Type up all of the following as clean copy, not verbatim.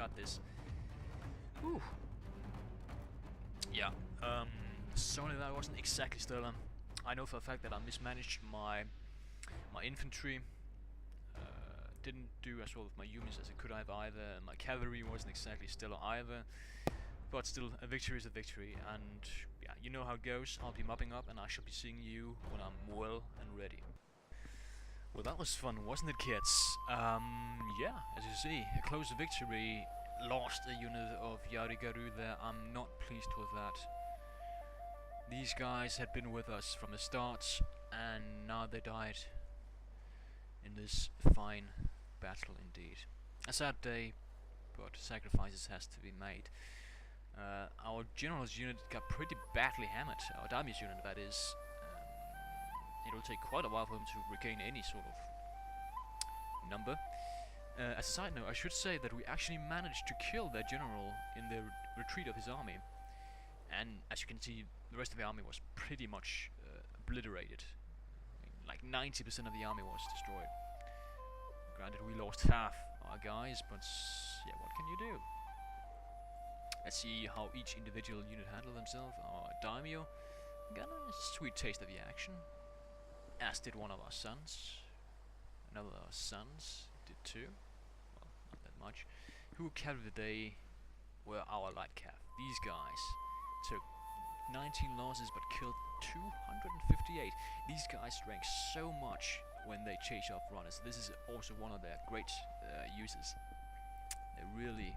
got this. Whew. Yeah, sorry that wasn't exactly stellar. I know for a fact that I mismanaged my infantry. Didn't do as well with my units as it could have either. My cavalry wasn't exactly stellar either. But still, a victory is a victory, and yeah, you know how it goes. I'll be mopping up, and I shall be seeing you when I'm well and ready. Well, that was fun, wasn't it, kids? Yeah, as you see, a close victory. Lost a unit of Yarigaru there. I'm not pleased with that. These guys had been with us from the start, and now they died in this fine battle indeed. A sad day, but sacrifices has to be made. Our general's unit got pretty badly hammered. Our daimyo's unit, that is. It'll take quite a while for him to regain any sort of number. As a side note, I should say that we actually managed to kill their general in the retreat of his army. And as you can see, the rest of the army was pretty much obliterated. I mean, like 90% of the army was destroyed. Granted, we lost half our guys, but yeah, what can you do? Let's see how each individual unit handled themselves. Our daimyo got a sweet taste of the action, as did one of our sons. Another of our sons did too. Well, not that much. Who carried the day were our light cav. These guys took 19 losses but killed 258. These guys drank so much when they chase off runners. This is also one of their great uses. They really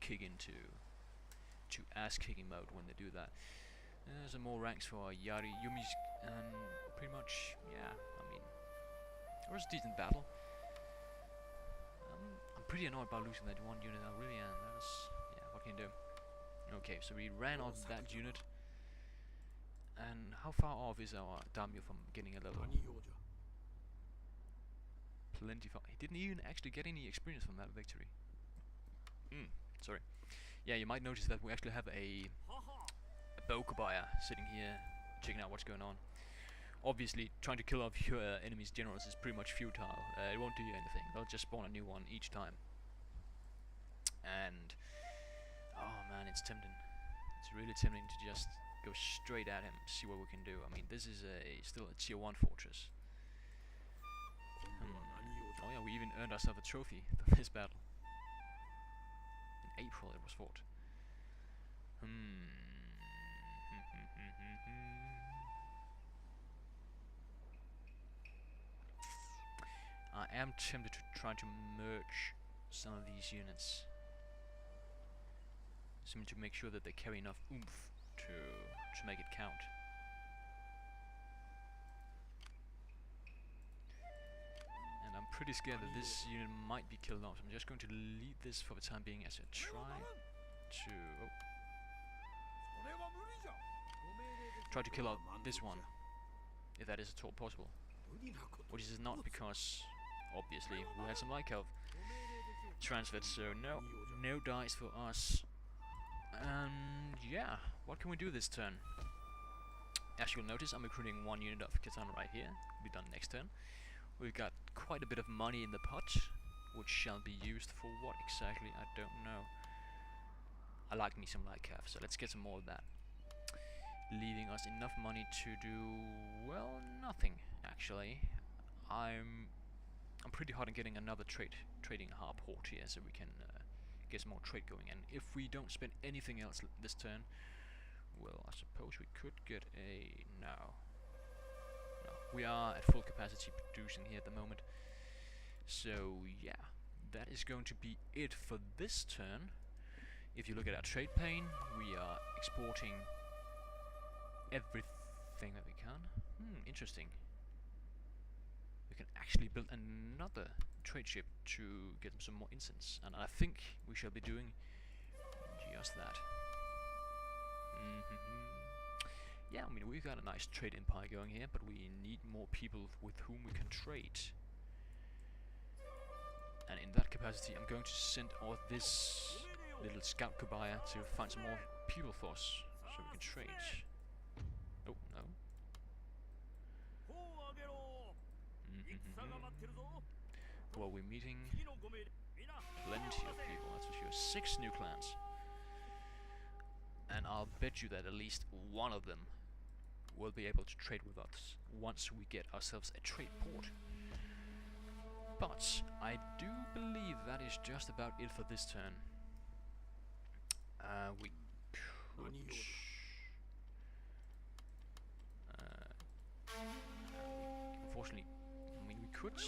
kick into ass-kicking mode when they do that. There's some more ranks for Yari Yumis, and pretty much, yeah, I mean, it was a decent battle. I'm pretty annoyed about losing that one unit, I really am. Yeah, what can you do? Okay, so we ran off that unit. And how far off is our daimyo from getting a level? Plenty far. He didn't even actually get any experience from that victory. Sorry. Yeah, you might notice that we actually have a Bokobaya sitting here, checking out what's going on. Obviously, trying to kill off your enemy's generals is pretty much futile. It won't do you anything. They'll just spawn a new one each time. And oh man, it's tempting. It's really tempting to just go straight at him, see what we can do. I mean, this is still a tier 1 fortress. Oh yeah, we even earned ourselves a trophy for this battle. In April it was fought. I am tempted to try to merge some of these units. Simply to make sure that they carry enough oomph to make it count. And I'm pretty scared that this unit might be killed off. I'm just going to lead this for the time being as I try to kill out this one, if that is at all possible. Which is not because, obviously, we had some light health transferred, so no dice for us. And yeah, what can we do this turn? As you'll notice, I'm recruiting one unit of katana right here. Will be done next turn. We've got quite a bit of money in the pot, which shall be used for what exactly, I don't know. I like me some light cav, so let's get some more of that. Leaving us enough money to do, well, nothing actually. I'm pretty hard on getting another trading hub port here, so we can get some more trade going. And if we don't spend anything else this turn, well, I suppose we could get a no. We are at full capacity producing here at the moment. So yeah, that is going to be it for this turn. If you look at our trade pane, we are exporting everything that we can. Interesting. We can actually build another trade ship to get some more incense, and I think we shall be doing just that. Yeah, I mean, we've got a nice trade empire going here, but we need more people with whom we can trade. And in that capacity, I'm going to send out this little scout Kobaya to find some more people for us, so we can trade. Oh, no. Well, we're meeting plenty of people, that's for sure. 6 new clans. And I'll bet you that at least one of them will be able to trade with us once we get ourselves a trade port. But I do believe that is just about it for this turn. We could... unfortunately, I mean, we could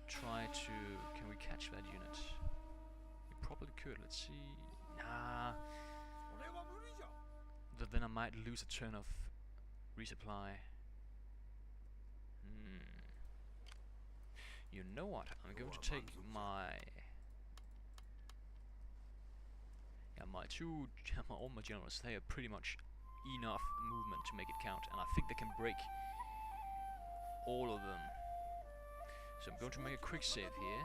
try to... Can we catch that unit? We probably could, let's see... Nah... But then I might lose a turn of resupply. You know what? I'm going to take my... Yeah, all my generals, they have pretty much enough movement to make it count, and I think they can break all of them. So I'm going to make a quick save here,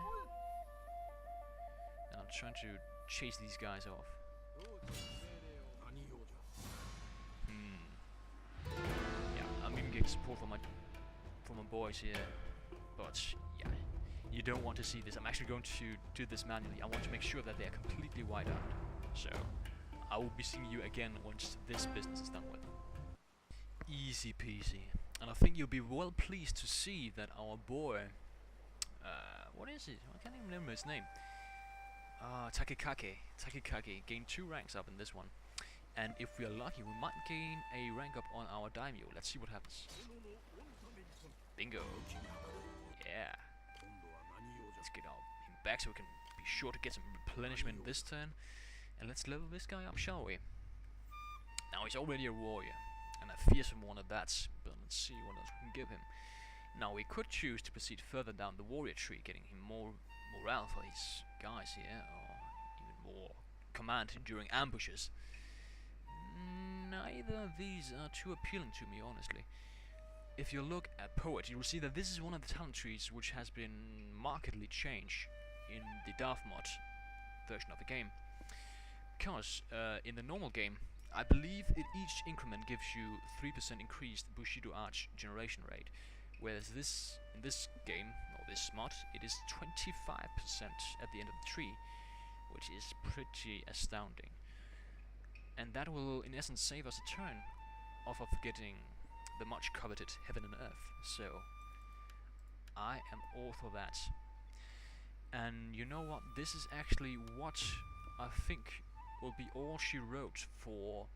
and I'm trying to chase these guys off. Yeah, I'm even getting support from my boys here, but yeah, you don't want to see this. I'm actually going to do this manually. I want to make sure that they are completely wiped out. So I will be seeing you again once this business is done with. Easy peasy. And I think you'll be well pleased to see that our boy, what is it? I can't even remember his name. Takikake gained 2 ranks up in this one. And if we are lucky, we might gain a rank up on our daimyo. Let's see what happens. Bingo. Yeah. Let's get him back so we can be sure to get some replenishment this turn. And let's level this guy up, shall we? Now he's already a warrior, and a fearsome one at that, but let's see what else we can give him. Now we could choose to proceed further down the warrior tree, getting him more morale for his guys here, or even more command during ambushes. Neither of these are too appealing to me, honestly. If you look at Poet, you will see that this is one of the talent trees which has been markedly changed in the DarthMod version of the game. Because in the normal game, I believe each increment gives you 3% increased Bushido Arch generation rate, whereas in this game, or this mod, it is 25% at the end of the tree, which is pretty astounding. And that will, in essence, save us a turn off of getting the much coveted Heaven and Earth. So, I am all for that. And you know what? This is actually what I think will be all she wrote for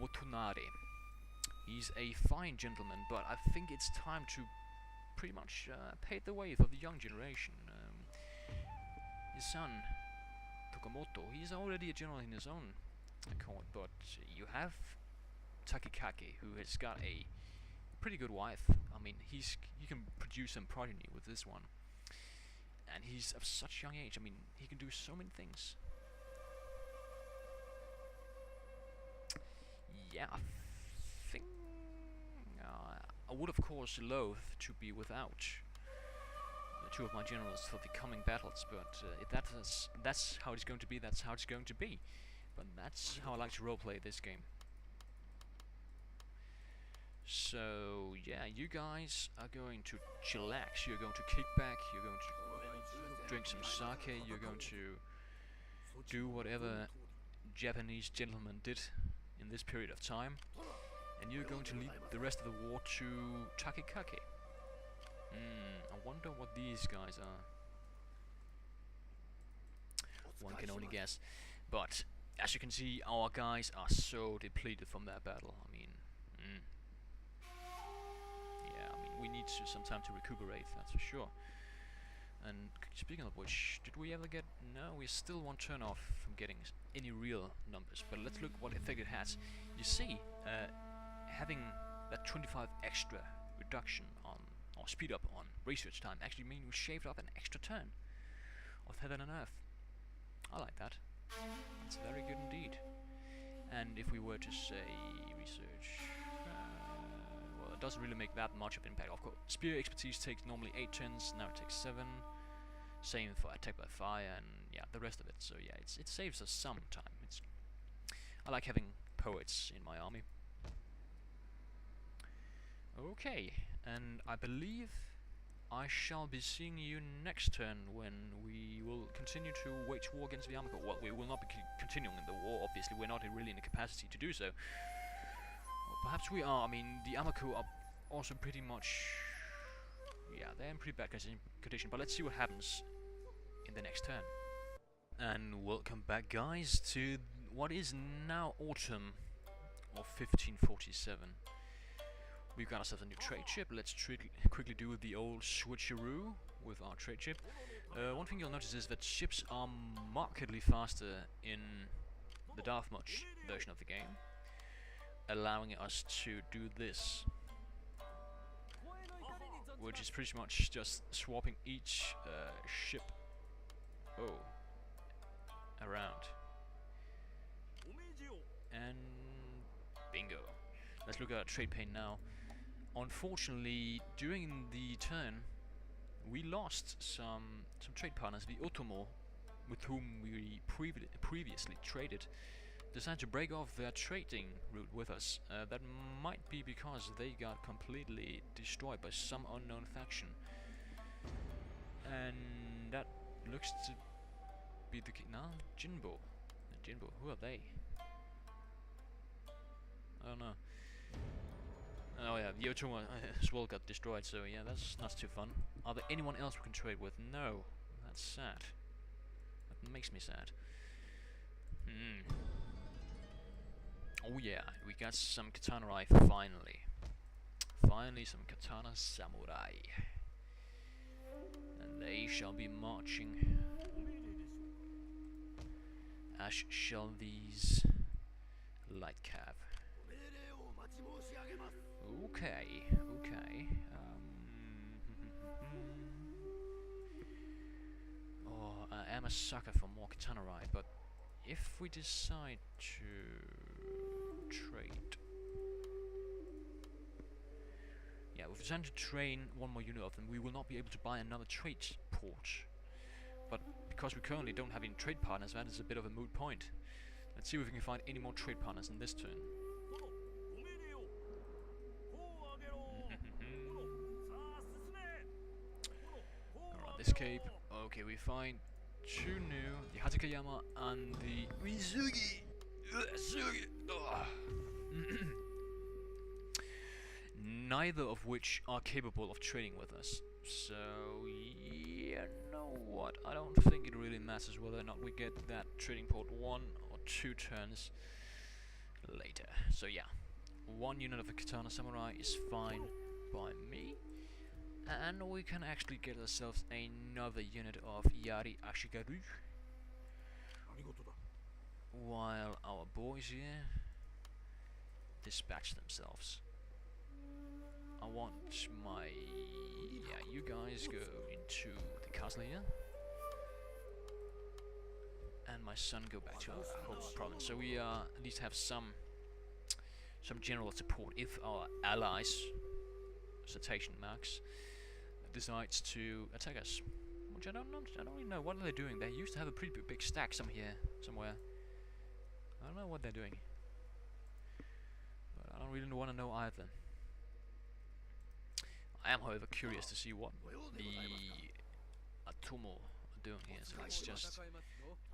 Motonari. He's a fine gentleman, but I think it's time to pretty much pave the way for the young generation. His son, Tokamoto, he's already a general in his own accord, but you have Takikake, who has got a pretty good wife. I mean, he can produce some progeny with this one. And he's of such young age. I mean, he can do so many things. Yeah, I think I would of course loathe to be without the 2 of my generals for the coming battles, but if that's how it's going to be, that's how it's going to be. But that's how I like to roleplay this game. So yeah, you guys are going to chillax, you're going to kick back, you're going to drink some sake, you're going to do whatever Japanese gentlemen did in this period of time, and you're going to lead the rest of the war to Takikake. I wonder what these guys are. One can only guess. But as you can see, our guys are so depleted from that battle. I mean, yeah, I mean, we need some time to recuperate, that's for sure. And speaking of which, did we ever get... No, we're still 1 turn off from getting any real numbers, but let's look what effect it has. You see, having that 25 extra reduction on, or speed up on research time actually means we shaved off an extra turn of Heaven and Earth. I like that. That's very good indeed. And if we were to say research, well, it doesn't really make that much of impact. Of course, spear expertise takes normally 8 turns, now it takes 7. Same for attack by fire, and yeah, the rest of it. So yeah, it saves us some time. I like having poets in my army. Okay, and I believe I shall be seeing you next turn when we will will continue to wage war against the Army Corps. Well, we will not be continuing the war, obviously. We're not really in a capacity to do so. Well, perhaps we are. I mean, the Army Corps are also pretty much... yeah, they're in pretty bad condition, but let's see what happens in the next turn. And welcome back, guys, to what is now autumn of 1547. We've got ourselves a new trade ship. Let's quickly do the old switcheroo with our trade ship. One thing you'll notice is that ships are markedly faster in the DarthMod version of the game, allowing us to do this, which is pretty much just swapping each ship around. And bingo. Let's look at our trade pane now. Unfortunately, during the turn, we lost some trade partners. The Otomo, with whom we previously traded, decided to break off their trading route with us. That might be because they got completely destroyed by some unknown faction. And that looks to be the case. No, Jinbo. Jinbo, who are they? I don't know. Oh yeah, the Otomo as well got destroyed, so yeah, that's not too fun. Are there anyone else we can trade with? No. That's sad. That makes me sad. Oh yeah, we got some katana rai finally. Finally some katana samurai. And they shall be marching, as shall these light cav. Okay, okay. Oh, I am a sucker for more katana rai, but if we decide to trade, yeah, if we decide to train one more unit of them, we will not be able to buy another trade port. But because we currently don't have any trade partners, that is a bit of a moot point. Let's see if we can find any more trade partners in this turn. This cape. Okay, we find two new, the Hatakayama and the Mizugi. Neither of which are capable of trading with us. So, yeah, know what? I don't think it really matters whether or not we get that trading port 1 or 2 turns later. So yeah, one unit of the Katana Samurai is fine by me. And we can actually get ourselves another unit of Yari Ashigaru, while our boys here dispatch themselves. I want my... yeah, you guys go into the castle here, and my son go back to our home province. So we at least have some general support if our allies, citation marks, decides to attack us, which I don't know. I don't really know. What are they doing? They used to have a pretty big stack somewhere. I don't know what they're doing, but I don't really want to know either. I am, however, curious to see what the Atomo are doing here. So let's just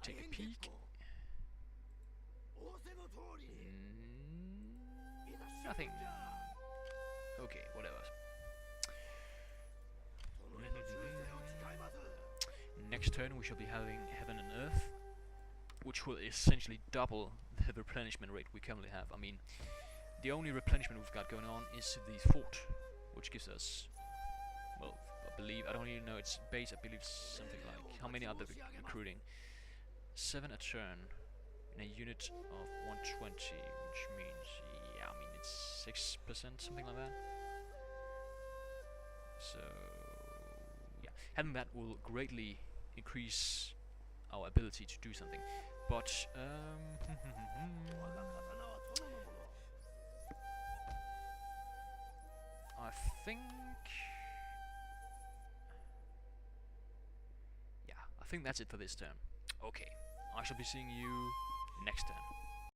take a peek. Nothing. Okay, whatever. Next turn we shall be having Heaven and Earth, which will essentially double the replenishment rate we currently have. I mean, the only replenishment we've got going on is the fort, which gives us, well, I don't even know its base, I believe something like, how many are they recruiting? 7 a turn in a unit of 120, which means, yeah, I mean, it's 6%, something like that. So, yeah, having that will greatly increase our ability to do something. But, I think... yeah, I think that's it for this turn. Okay, I shall be seeing you next turn.